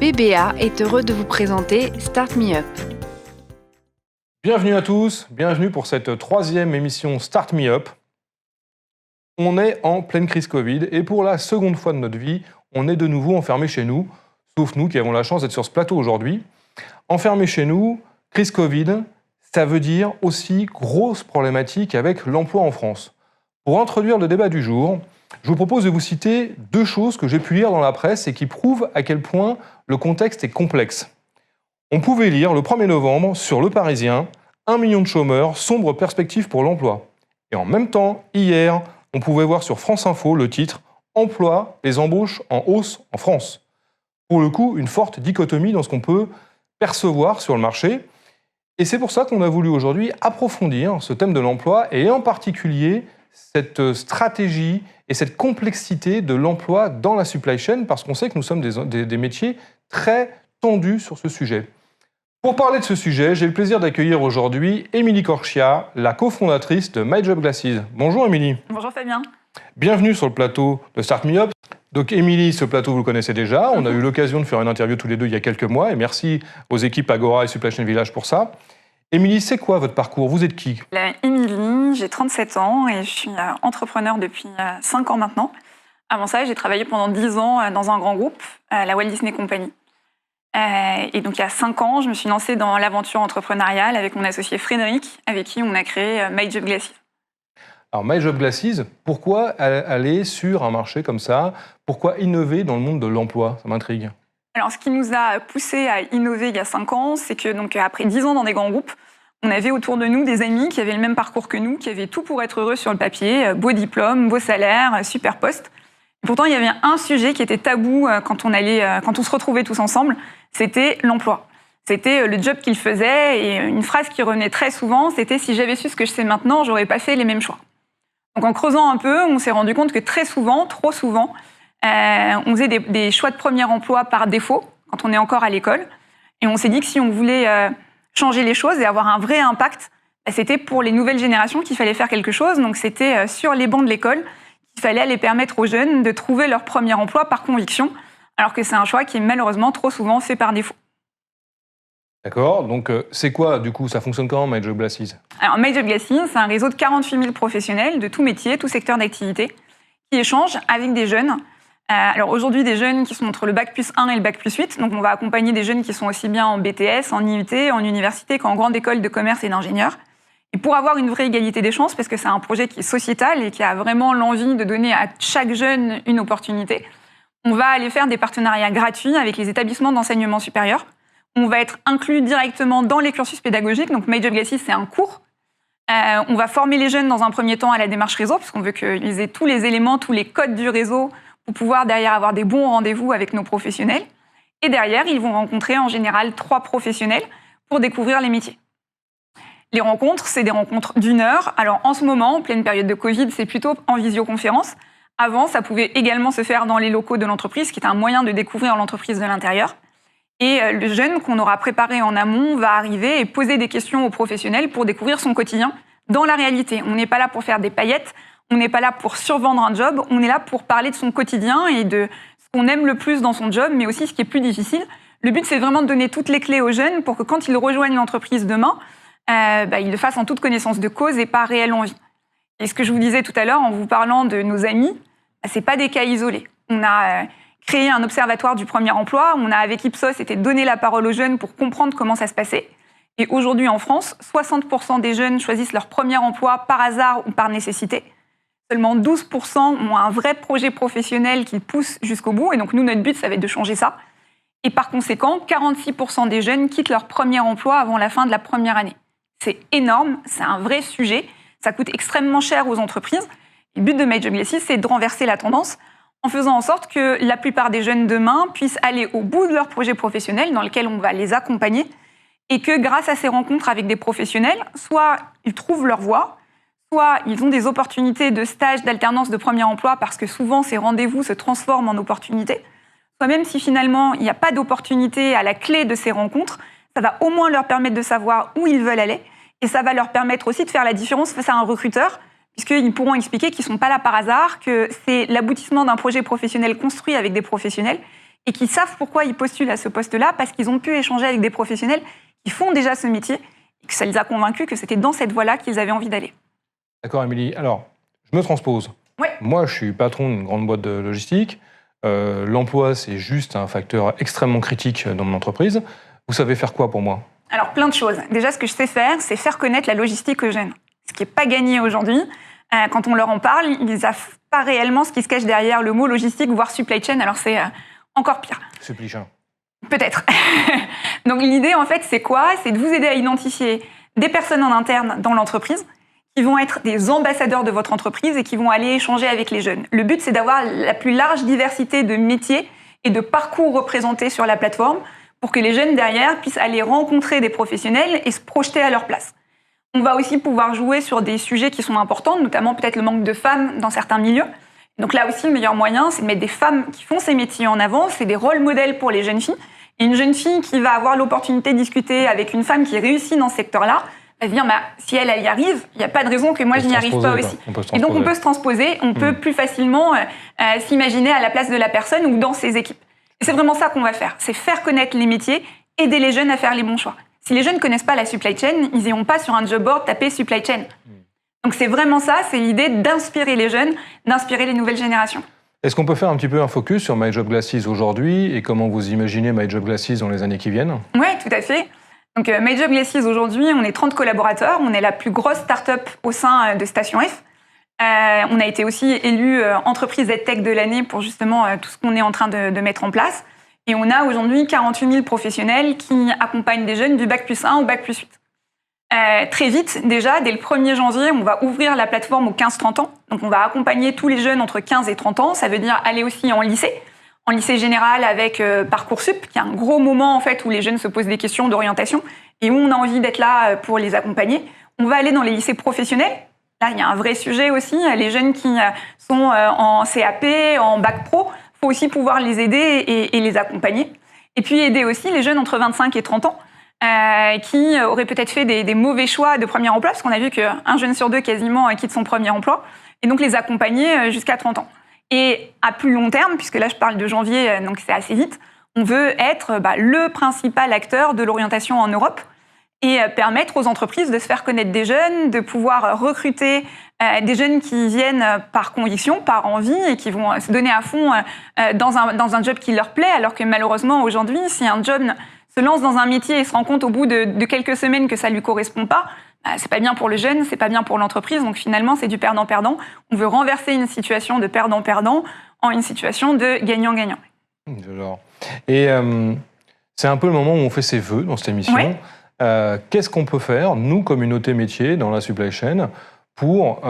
BBA est heureux de vous présenter Start Me Up. Bienvenue à tous, bienvenue pour cette troisième émission Start Me Up. On est en pleine crise Covid et pour la seconde fois de notre vie, on est de nouveau enfermés chez nous, sauf nous qui avons la chance d'être sur ce plateau aujourd'hui. Enfermés chez nous, crise Covid, ça veut dire aussi grosse problématique avec l'emploi en France. Pour introduire le débat du jour, je vous propose de vous citer deux choses que j'ai pu lire dans la presse et qui prouvent à quel point le contexte est complexe. On pouvait lire le 1er novembre sur Le Parisien, 1 million de chômeurs, sombre perspective pour l'emploi. Et en même temps, hier, on pouvait voir sur France Info le titre « Emploi, les embauches en hausse en France ». Pour le coup, une forte dichotomie dans ce qu'on peut percevoir sur le marché. Et c'est pour ça qu'on a voulu aujourd'hui approfondir ce thème de l'emploi et en particulier cette stratégie et cette complexité de l'emploi dans la supply chain parce qu'on sait que nous sommes des métiers très tendus sur ce sujet. Pour parler de ce sujet, j'ai le plaisir d'accueillir aujourd'hui Émilie Corchia, la cofondatrice de My Job Glasses. Bonjour Émilie. Bonjour Fabien. Bienvenue sur le plateau de Start Me Up. Donc Émilie, ce plateau vous le connaissez déjà, on a eu l'occasion de faire une interview tous les deux il y a quelques mois et merci aux équipes Agora et Supply Chain Village pour ça. Émilie, c'est quoi votre parcours? Vous êtes qui? Émilie, j'ai 37 ans et je suis entrepreneur depuis 5 ans maintenant. Avant ça, j'ai travaillé pendant 10 ans dans un grand groupe, la Walt Disney Company. Et donc il y a 5 ans, je me suis lancée dans l'aventure entrepreneuriale avec mon associé Frédéric, avec qui on a créé My Job Glasses. Alors My Job Glasses, pourquoi aller sur un marché comme ça? Pourquoi innover dans le monde de l'emploi? Ça m'intrigue. Alors, ce qui nous a poussé à innover il y a 5 ans, c'est que donc, après 10 ans dans des grands groupes, on avait autour de nous des amis qui avaient le même parcours que nous, qui avaient tout pour être heureux sur le papier, beau diplôme, beau salaire, super poste. Et pourtant, il y avait un sujet qui était tabou quand on se retrouvait tous ensemble, c'était l'emploi. C'était le job qu'ils faisaient et une phrase qui revenait très souvent, c'était « si j'avais su ce que je sais maintenant, j'aurais pas fait les mêmes choix ». Donc en creusant un peu, on s'est rendu compte que très souvent, trop souvent, on faisait des choix de premier emploi par défaut, quand on est encore à l'école. Et on s'est dit que si on voulait changer les choses et avoir un vrai impact, c'était pour les nouvelles générations qu'il fallait faire quelque chose. Donc c'était sur les bancs de l'école qu'il fallait aller permettre aux jeunes de trouver leur premier emploi par conviction, alors que c'est un choix qui est malheureusement trop souvent fait par défaut. D'accord, donc c'est quoi du coup, ça fonctionne comment My Job Glasses? Alors My Job Glasses, c'est un réseau de 48 000 professionnels de tout métier, tout secteur d'activité, qui échangent avec des jeunes. Alors aujourd'hui, des jeunes qui sont entre le bac plus 1 et le bac plus 8. Donc on va accompagner des jeunes qui sont aussi bien en BTS, en IUT, en université qu'en grande école de commerce et d'ingénieurs. Et pour avoir une vraie égalité des chances, parce que c'est un projet qui est sociétal et qui a vraiment l'envie de donner à chaque jeune une opportunité, on va aller faire des partenariats gratuits avec les établissements d'enseignement supérieur. On va être inclus directement dans les cursus pédagogiques. Donc My Job Glasses, c'est un cours. On va former les jeunes dans un premier temps à la démarche réseau, parce qu'on veut qu'ils aient tous les éléments, tous les codes du réseau pour pouvoir derrière avoir des bons rendez-vous avec nos professionnels. Et derrière, ils vont rencontrer en général 3 professionnels pour découvrir les métiers. Les rencontres, c'est des rencontres d'1 heure. Alors en ce moment, en pleine période de Covid, c'est plutôt en visioconférence. Avant, ça pouvait également se faire dans les locaux de l'entreprise, qui est un moyen de découvrir l'entreprise de l'intérieur. Et le jeune qu'on aura préparé en amont va arriver et poser des questions aux professionnels pour découvrir son quotidien dans la réalité. On n'est pas là pour faire des paillettes, on n'est pas là pour survendre un job, on est là pour parler de son quotidien et de ce qu'on aime le plus dans son job, mais aussi ce qui est plus difficile. Le but, c'est vraiment de donner toutes les clés aux jeunes pour que quand ils rejoignent l'entreprise demain, ils le fassent en toute connaissance de cause et pas réelle envie. Et ce que je vous disais tout à l'heure en vous parlant de nos amis, ce n'est pas des cas isolés. On a créé un observatoire du premier emploi, on a avec Ipsos été donner la parole aux jeunes pour comprendre comment ça se passait. Et aujourd'hui en France, 60% des jeunes choisissent leur premier emploi par hasard ou par nécessité. Seulement 12% ont un vrai projet professionnel qui pousse jusqu'au bout. Et donc, nous, notre but, ça va être de changer ça. Et par conséquent, 46% des jeunes quittent leur premier emploi avant la fin de la première année. C'est énorme, c'est un vrai sujet. Ça coûte extrêmement cher aux entreprises. Et le but de My Job Glasses, c'est de renverser la tendance en faisant en sorte que la plupart des jeunes demain puissent aller au bout de leur projet professionnel dans lequel on va les accompagner et que grâce à ces rencontres avec des professionnels, soit ils trouvent leur voie, soit ils ont des opportunités de stage, d'alternance, de premier emploi, parce que souvent ces rendez-vous se transforment en opportunités, soit même si finalement il n'y a pas d'opportunité à la clé de ces rencontres, ça va au moins leur permettre de savoir où ils veulent aller, et ça va leur permettre aussi de faire la différence face à un recruteur, puisqu'ils pourront expliquer qu'ils ne sont pas là par hasard, que c'est l'aboutissement d'un projet professionnel construit avec des professionnels et qui savent pourquoi ils postulent à ce poste-là, parce qu'ils ont pu échanger avec des professionnels qui font déjà ce métier, et que ça les a convaincus que c'était dans cette voie-là qu'ils avaient envie d'aller. D'accord, Émilie. Alors, je me transpose. Ouais. Moi, je suis patron d'une grande boîte de logistique. L'emploi, c'est juste un facteur extrêmement critique dans mon entreprise. Vous savez faire quoi pour moi? Alors, plein de choses. Déjà, ce que je sais faire, c'est faire connaître la logistique aux jeunes. Ce qui n'est pas gagné aujourd'hui. Quand on leur en parle, ils ne savent pas réellement ce qui se cache derrière le mot logistique, voire supply chain. Alors, c'est encore pire. Supply chain. Peut-être. Donc, l'idée, en fait, c'est quoi? C'est de vous aider à identifier des personnes en interne dans l'entreprise qui vont être des ambassadeurs de votre entreprise et qui vont aller échanger avec les jeunes. Le but, c'est d'avoir la plus large diversité de métiers et de parcours représentés sur la plateforme pour que les jeunes derrière puissent aller rencontrer des professionnels et se projeter à leur place. On va aussi pouvoir jouer sur des sujets qui sont importants, notamment peut-être le manque de femmes dans certains milieux. Donc là aussi, le meilleur moyen, c'est de mettre des femmes qui font ces métiers en avant. C'est des rôles modèles pour les jeunes filles. Et une jeune fille qui va avoir l'opportunité de discuter avec une femme qui réussit dans ce secteur-là, elle va se dire, si elle y arrive, il n'y a pas de raison que moi je n'y arrive pas aussi. Et donc on peut se transposer, on peut plus facilement s'imaginer à la place de la personne ou dans ses équipes. Et c'est vraiment ça qu'on va faire, c'est faire connaître les métiers, aider les jeunes à faire les bons choix. Si les jeunes ne connaissent pas la supply chain, ils n'iront pas sur un job board taper supply chain. Donc c'est vraiment ça, c'est l'idée d'inspirer les jeunes, d'inspirer les nouvelles générations. Est-ce qu'on peut faire un petit peu un focus sur My Job Glasses aujourd'hui et comment vous imaginez My Job Glasses dans les années qui viennent? Oui, tout à fait. Donc My Job Glasses aujourd'hui, on est 30 collaborateurs, on est la plus grosse start-up au sein de Station F. On a été aussi élu entreprise EdTech de l'année pour justement tout ce qu'on est en train de mettre en place. Et on a aujourd'hui 48 000 professionnels qui accompagnent des jeunes du Bac+1 au Bac+8. Très vite, déjà, dès le 1er janvier, on va ouvrir la plateforme aux 15-30 ans. Donc on va accompagner tous les jeunes entre 15 et 30 ans. Ça veut dire aller aussi en lycée général avec Parcoursup, qui est un gros moment en fait où les jeunes se posent des questions d'orientation et où on a envie d'être là pour les accompagner. On va aller dans les lycées professionnels. Là, il y a un vrai sujet aussi. Les jeunes qui sont en CAP, en Bac Pro, il faut aussi pouvoir les aider et les accompagner. Et puis aider aussi les jeunes entre 25 et 30 ans qui auraient peut-être fait des mauvais choix de premier emploi, parce qu'on a vu qu'un jeune sur deux quasiment quitte son premier emploi, et donc les accompagner jusqu'à 30 ans. Et à plus long terme, puisque là je parle de janvier, donc c'est assez vite, on veut être le principal acteur de l'orientation en Europe et permettre aux entreprises de se faire connaître des jeunes, de pouvoir recruter des jeunes qui viennent par conviction, par envie et qui vont se donner à fond dans un job qui leur plaît, alors que malheureusement aujourd'hui, si un jeune se lance dans un métier et se rend compte au bout de quelques semaines que ça ne lui correspond pas, c'est pas bien pour le jeune, c'est pas bien pour l'entreprise, donc finalement c'est du perdant-perdant. On veut renverser une situation de perdant-perdant en une situation de gagnant-gagnant. Et c'est un peu le moment où on fait ses vœux dans cette émission. Ouais. Qu'est-ce qu'on peut faire, nous, communauté métier, dans la supply chain, pour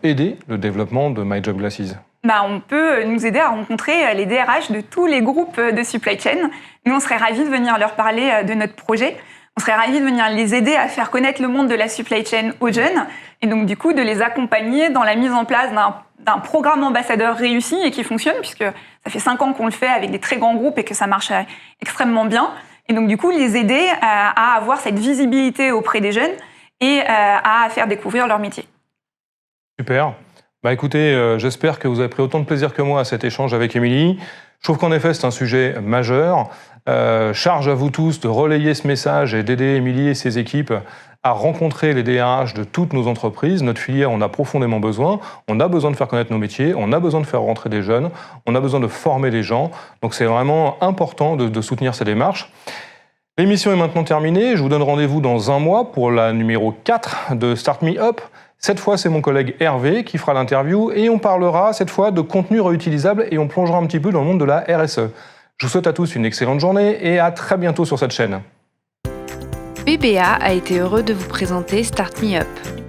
aider le développement de My Job Glasses? On peut nous aider à rencontrer les DRH de tous les groupes de supply chain. Nous, on serait ravis de venir leur parler de notre projet. On serait ravis de venir les aider à faire connaître le monde de la supply chain aux jeunes et donc du coup de les accompagner dans la mise en place d'un programme ambassadeur réussi et qui fonctionne, puisque ça fait 5 ans qu'on le fait avec des très grands groupes et que ça marche extrêmement bien. Et donc du coup les aider à avoir cette visibilité auprès des jeunes et à faire découvrir leur métier. Super. Écoutez, j'espère que vous avez pris autant de plaisir que moi à cet échange avec Émilie. Je trouve qu'en effet, c'est un sujet majeur. Charge à vous tous de relayer ce message et d'aider Émilie et ses équipes à rencontrer les DRH de toutes nos entreprises. Notre filière en a profondément besoin. On a besoin de faire connaître nos métiers, on a besoin de faire rentrer des jeunes, on a besoin de former des gens. Donc c'est vraiment important de soutenir ces démarches. L'émission est maintenant terminée. Je vous donne rendez-vous dans un mois pour la numéro 4 de Start Me Up. Cette fois, c'est mon collègue Hervé qui fera l'interview et on parlera cette fois de contenu réutilisable et on plongera un petit peu dans le monde de la RSE. Je vous souhaite à tous une excellente journée et à très bientôt sur cette chaîne. BBA a été heureux de vous présenter Start Me Up.